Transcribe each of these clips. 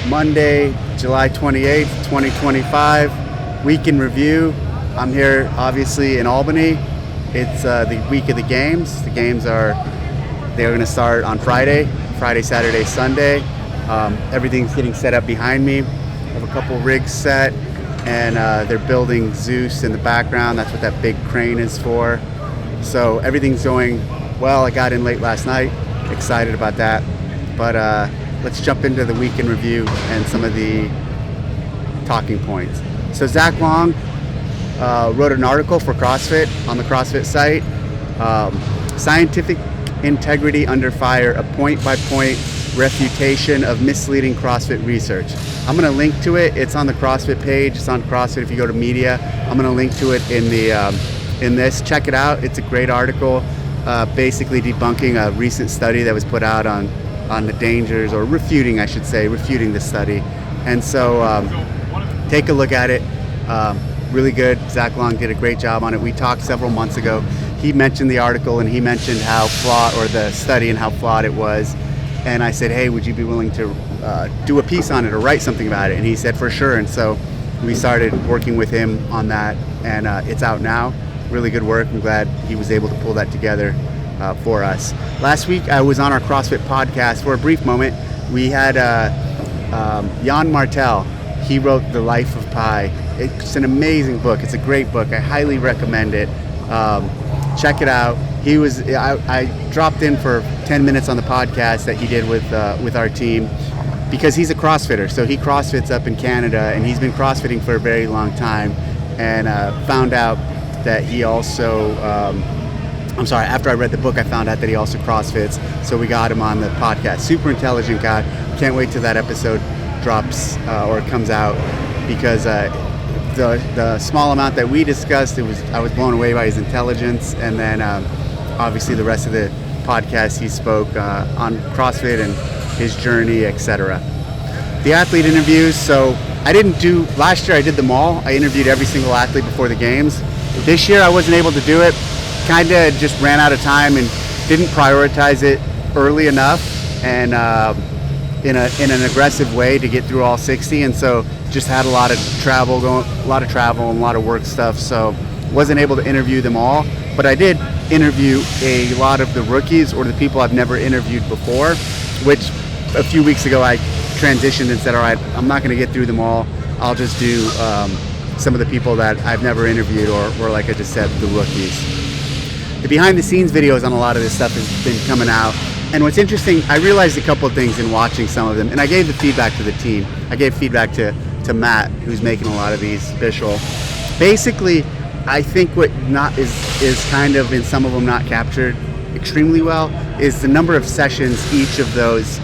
Monday, July 28th, 2025, week in review. I'm here obviously in Albany. It's the week of the games. The games they're going to start on Friday, Saturday, Sunday. Everything's getting set up behind me. I have a couple rigs set, and they're building Zeus in the background. That's what that big crane is for. So everything's going well. I got in late last night. Excited about that. But let's jump into the week in review and some of the talking points. So Zach Long wrote an article for CrossFit on the CrossFit site. Scientific integrity under fire, a point-by-point refutation of misleading CrossFit research. I'm going to link to it. It's on the CrossFit page. It's on CrossFit if you go to media. I'm going to link to it in this. Check it out. It's a great article, basically debunking a recent study that was put out on the dangers, or refuting the study. And so take a look at it. Really good. Zach Long did a great job on it. We talked several months ago. He mentioned the article and he mentioned how flawed, or the study, and how flawed it was. And I said, hey, would you be willing to do a piece on it or write something about it? And he said, for sure. And so we started working with him on that, and it's out now. Really good work. I'm glad he was able to pull that together for us. Last week, I was on our CrossFit podcast for a brief moment. We had Yann Martel. He wrote The Life of Pi. It's an amazing book. It's a great book. I highly recommend it. Check it out. I dropped in for 10 minutes on the podcast that he did with our team, because he's a CrossFitter. So he CrossFits up in Canada, and he's been CrossFitting for a very long time, and found out that he also, after I read the book, I found out that he also CrossFits. So we got him on the podcast. Super intelligent guy. Can't wait till that episode drops or comes out, because the small amount that we discussed, I was blown away by his intelligence. And then obviously the rest of the podcast, he spoke on CrossFit and his journey, etc. The athlete interviews. So last year I did them all. I interviewed every single athlete before the games. This year I wasn't able to do it. Kind of just ran out of time and didn't prioritize it early enough, and in an aggressive way to get through all 60. And so just had a lot of travel and a lot of work stuff. So wasn't able to interview them all, but I did interview a lot of the rookies, or the people I've never interviewed before, which a few weeks ago I transitioned and said, all right, I'm not going to get through them all. I'll just do some of the people that I've never interviewed, or like I just said, the rookies. The behind the scenes videos on a lot of this stuff has been coming out. And what's interesting, I realized a couple of things in watching some of them, and I gave the feedback to the team. I gave feedback to Matt, who's making a lot of these, Bischel. Basically, I think what is kind of in some of them not captured extremely well is the number of sessions in each of those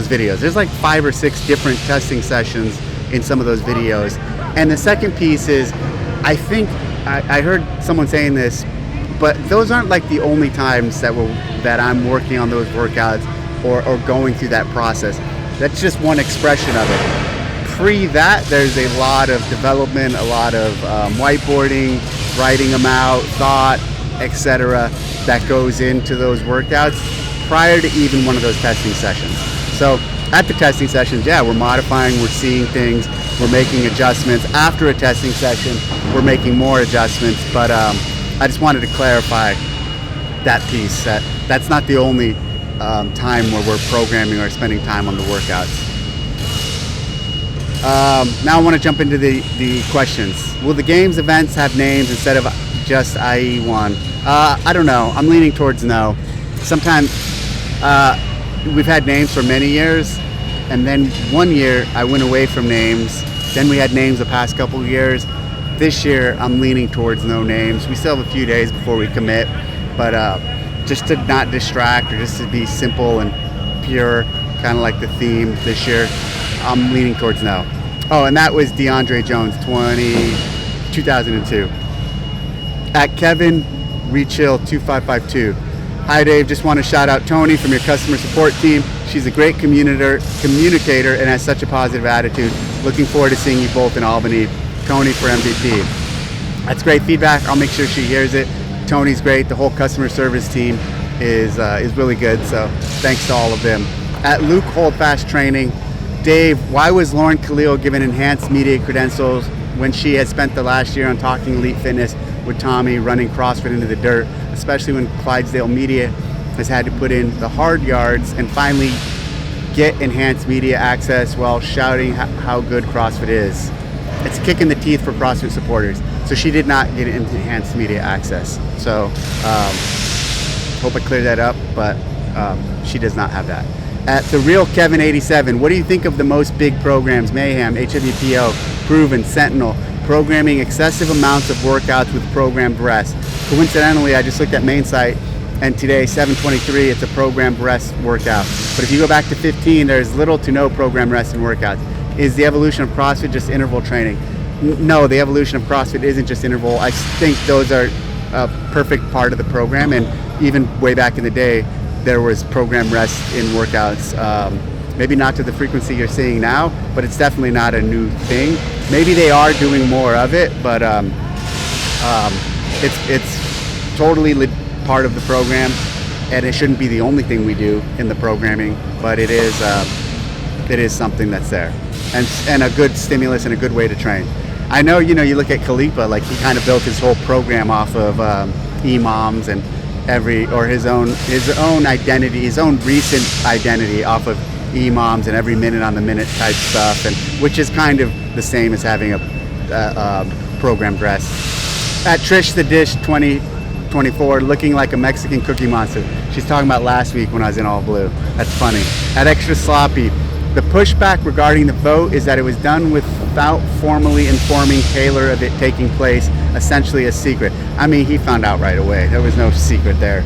videos. There's like 5 or 6 different testing sessions in some of those videos. And the second piece is, I think I heard someone saying this, but those aren't like the only times that I'm working on those workouts or going through that process. That's just one expression of it. Pre that, there's a lot of development, a lot of whiteboarding, writing them out, thought, etc. that goes into those workouts prior to even one of those testing sessions. So at the testing sessions, we're modifying, we're seeing things, we're making adjustments. After a testing session, we're making more adjustments. But I just wanted to clarify that piece. That's not the only time where we're programming or spending time on the workouts. Now I want to jump into the questions. Will the games events have names instead of just IE1? I don't know. I'm leaning towards no. Sometimes we've had names for many years, and then one year I went away from names. Then we had names the past couple of years. This year I'm leaning towards no names. We still have a few days before we commit, but just to not distract, or just to be simple and pure, kind of like the theme this year, I'm leaning towards no. Oh, and that was DeAndre Jones, 2002. At Kevin Rechill 2552. Hi Dave, just want to shout out Tony from your customer support team. She's a great communicator and has such a positive attitude. Looking forward to seeing you both in Albany. Tony for MVP. That's great feedback. I'll make sure she hears it. Tony's great. The whole customer service team is really good. So thanks to all of them. At Luke Holdfast Training, Dave, why was Lauren Kalil given enhanced media credentials when she had spent the last year on Talking Elite Fitness with Tommy running CrossFit into the dirt, especially when Clydesdale Media has had to put in the hard yards and finally get enhanced media access while shouting how good CrossFit is? It's a kick in the teeth for CrossFit supporters. So she did not get enhanced media access. So hope I cleared that up, but she does not have that. At The Real Kevin 87, what do you think of the most big programs, Mayhem, HWPO, Proven, Sentinel, programming excessive amounts of workouts with programmed rest? Coincidentally, I just looked at main site, and today, 7/23, it's a programmed rest workout. But if you go back to 15, there's little to no programmed rest in workouts. Is the evolution of CrossFit just interval training? No, the evolution of CrossFit isn't just interval. I think those are a perfect part of the program, and even way back in the day, there was programmed rest in workouts. Maybe not to the frequency you're seeing now, but it's definitely not a new thing. Maybe they are doing more of it, but it's totally part of the program, and it shouldn't be the only thing we do in the programming, but it is something that's there, and a good stimulus and a good way to train. I know, you look at Khalifa, like he kind of built his whole program off of EMOMs and his own identity, his own recent identity off of EMOMs and every minute on the minute type stuff, and which is kind of the same as having a programmed rest. At Trish the Dish 2024, looking like a Mexican cookie monster. She's talking about last week when I was in all blue. That's funny. At Extra Sloppy, the pushback regarding the vote is that it was done without formally informing Taylor of it taking place, essentially a secret. I mean, he found out right away. There was no secret there.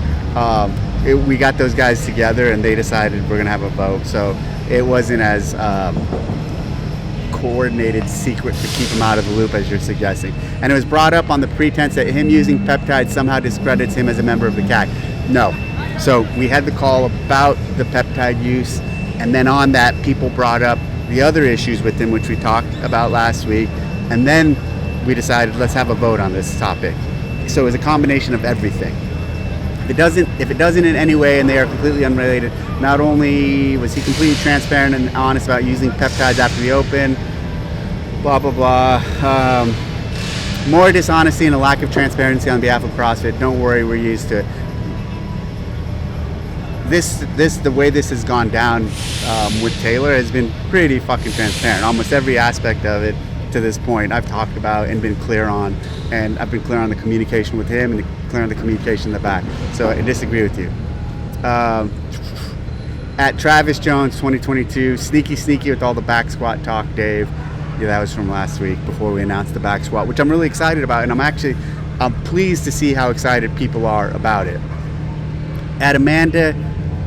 We got those guys together and they decided we're gonna have a vote. So it wasn't as coordinated secret to keep him out of the loop as you're suggesting. And it was brought up on the pretense that him using peptides somehow discredits him as a member of the CAC. No. So we had the call about the peptide use, and then on that, people brought up the other issues with him, which we talked about last week, and then we decided let's have a vote on this topic. So it was a combination of everything. If it doesn't in any way, and they are completely unrelated, not only was he completely transparent and honest about using peptides after the open, blah blah blah. More dishonesty and a lack of transparency on behalf of CrossFit. Don't worry, we're used to it. The way this has gone down with Taylor has been pretty fucking transparent. Almost every aspect of it to this point I've talked about and been clear on, and I've been clear on the communication with him and clear on the communication in the back. So I disagree with you. At Travis Jones 2022, sneaky with all the back squat talk, Dave. Yeah, that was from last week before we announced the back squat, which I'm really excited about, and I'm pleased to see how excited people are about it. At Amanda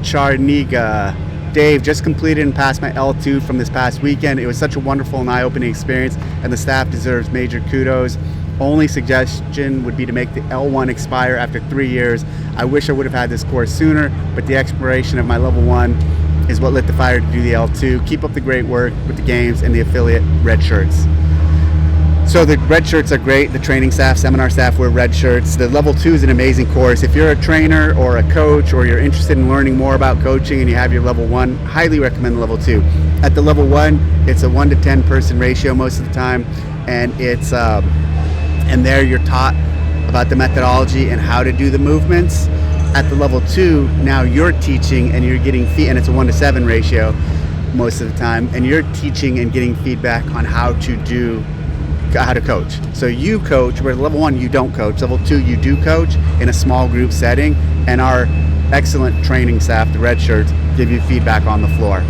Charniga, Dave, just completed and passed my L2 from this past weekend. It was such a wonderful and eye-opening experience, and the staff deserves major kudos. Only suggestion would be to make the L1 expire after 3 years. I wish I would have had this course sooner, but the expiration of my level 1 is what lit the fire to do the L2. Keep up the great work with the games and the affiliate red shirts. So the red shirts are great. The training staff, seminar staff wear red shirts. The level 2 is an amazing course. If you're a trainer or a coach, or you're interested in learning more about coaching and you have your level 1, highly recommend the level 2. At the level 1, it's a 1 to 10 person ratio most of the time, and it's and there you're taught about the methodology and how to do the movements. At the level 2, now you're teaching and you're getting and it's a 1 to 7 ratio most of the time, and you're teaching and getting feedback on how to coach. So you coach, where level 1 you don't coach. Level 2 you do coach in a small group setting, and our excellent training staff, the red shirts, give you feedback on the floor.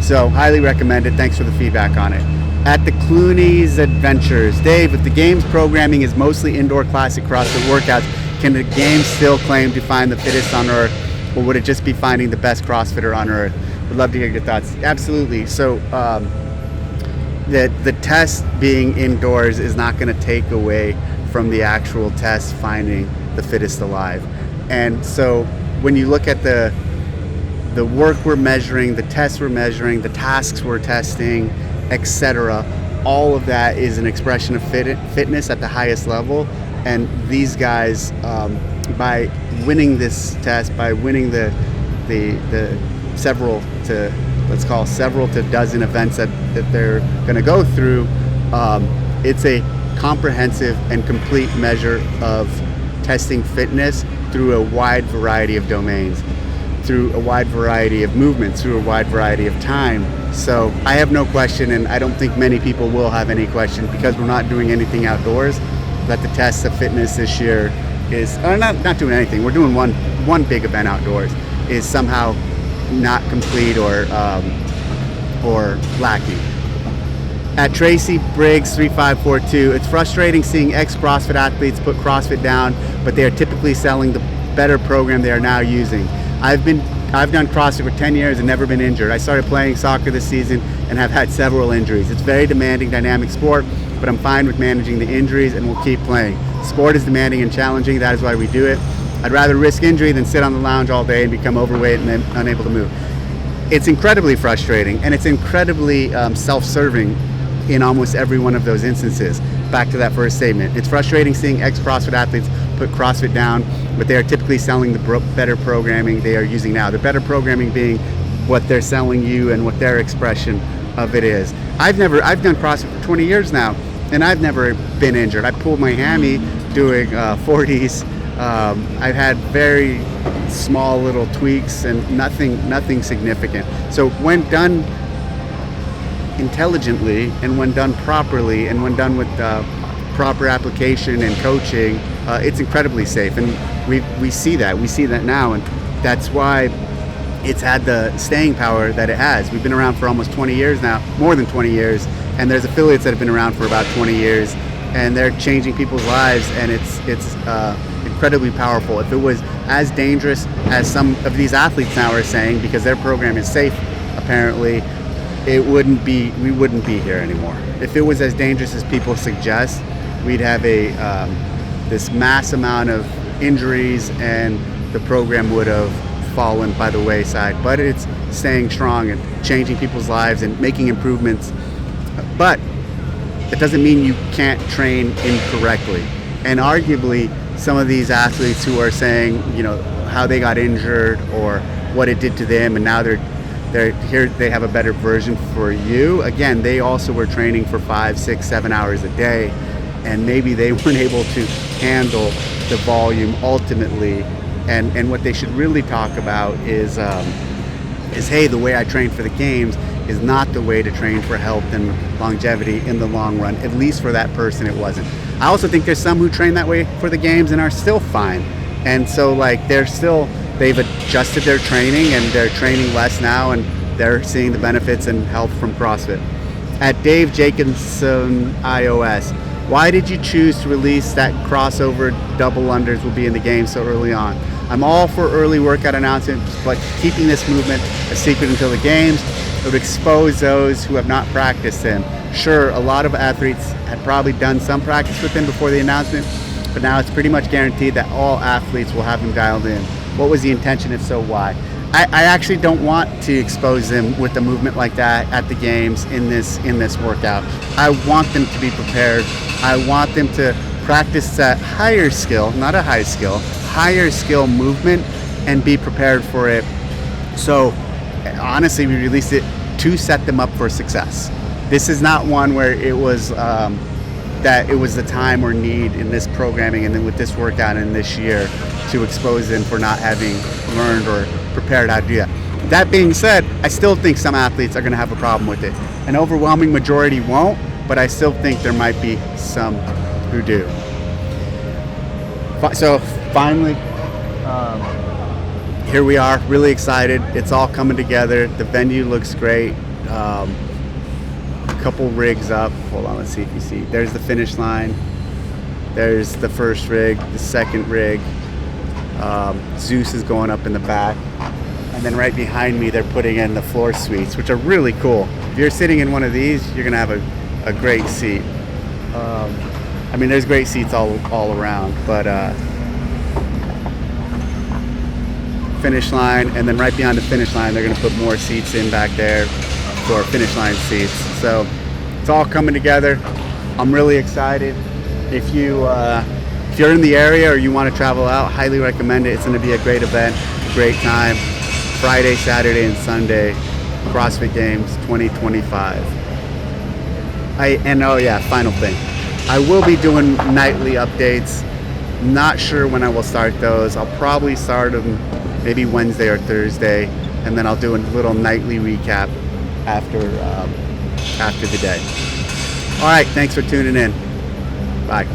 So highly recommend it. Thanks for the feedback on it. At the Clooney's Adventures, Dave, if the games programming is mostly indoor classic CrossFit workouts, can the games still claim to find the fittest on earth, or would it just be finding the best CrossFitter on earth? Would love to hear your thoughts. Absolutely. So the test being indoors is not going to take away from the actual test finding the fittest alive. And so when you look at the work we're measuring, the tests we're measuring, the tasks we're testing, etc., all of that is an expression of fitness at the highest level. And these guys, by winning this test, by winning the several to dozen events that they're going to go through. It's a comprehensive and complete measure of testing fitness through a wide variety of domains, through a wide variety of movements, through a wide variety of time. So I have no question, and I don't think many people will have any question, because we're not doing anything outdoors, that the test of fitness this year is not doing anything. We're doing one big event outdoors, is somehow not complete or lacking. At Tracy Briggs 3542, it's frustrating seeing ex-CrossFit athletes put CrossFit down, but they are typically selling the better program they are now using. I've done CrossFit for 10 years and never been injured. I started playing soccer this season and have had several injuries. It's a very demanding, dynamic sport, but I'm fine with managing the injuries and will keep playing. Sport is demanding and challenging. That is why we do it. I'd rather risk injury than sit on the lounge all day and become overweight and then unable to move. It's incredibly frustrating, and it's incredibly self-serving in almost every one of those instances. Back to that first statement. It's frustrating seeing ex-CrossFit athletes put CrossFit down, but they are typically selling the better programming they are using now. The better programming being what they're selling you and what their expression of it is. I've done CrossFit for 20 years now, and I've never been injured. I pulled my hammy doing 40s. I've had very small little tweaks and nothing significant. So when done intelligently, and when done properly, and when done with proper application and coaching, it's incredibly safe, and we see that now, and that's why it's had the staying power that it has. We've been around for almost 20 years now, more than 20 years, and there's affiliates that have been around for about 20 years, and they're changing people's lives, and it's incredibly powerful. If it was as dangerous as some of these athletes now are saying, because their program is safe apparently, we wouldn't be here anymore. If it was as dangerous as people suggest, we'd have this mass amount of injuries, and the program would have fallen by the wayside. But it's staying strong and changing people's lives and making improvements. But it doesn't mean you can't train incorrectly. And arguably, some of these athletes who are saying, how they got injured or what it did to them, and now they're here, they have a better version for you. Again, they also were training for 5, 6, 7 hours a day, and maybe they weren't able to handle the volume ultimately. And what they should really talk about is hey, the way I trained for the games is not the way to train for health and longevity in the long run. At least for that person, it wasn't. I also think there's some who train that way for the games and are still fine. And so they've adjusted their training, and they're training less now, and they're seeing the benefits and health from CrossFit. At Dave Jacobson iOS, why did you choose to release that crossover double unders will be in the game so early on? I'm all for early workout announcements, but keeping this movement a secret until the games would expose those who have not practiced them. Sure, a lot of athletes had probably done some practice with them before the announcement, but now it's pretty much guaranteed that all athletes will have them dialed in. What was the intention? If so, why? I actually don't want to expose them with a movement like that at the games in this workout. I want them to be prepared. I want them to practice that higher skill, not a high skill, higher skill movement, and be prepared for it. So honestly, we released it to set them up for success. This is not one where it was that it was the time or need in this programming and then with this workout in this year to expose them for not having learned or prepared how to do that. That being said, I still think some athletes are going to have a problem with it. An overwhelming majority won't, but I still think there might be some who do. So finally, here we are, really excited. It's all coming together. The venue looks great. A couple rigs up. Hold on, let's see if you see. There's the finish line. There's the first rig, the second rig. Zeus is going up in the back. And then right behind me, they're putting in the floor suites, which are really cool. If you're sitting in one of these, you're gonna have a great seat. There's great seats all around, but finish line, and then right beyond the finish line, they're gonna put more seats in back there for finish line seats. So it's all coming together. I'm really excited. If you're in the area or you want to travel out, highly recommend it. It's going to be a great event, a great time. Friday, Saturday, and Sunday CrossFit Games 2025. Final thing. I will be doing nightly updates. Not sure when I will start those. I'll probably start them maybe Wednesday or Thursday, and then I'll do a little nightly recap after the day. All right, thanks for tuning in. Bye.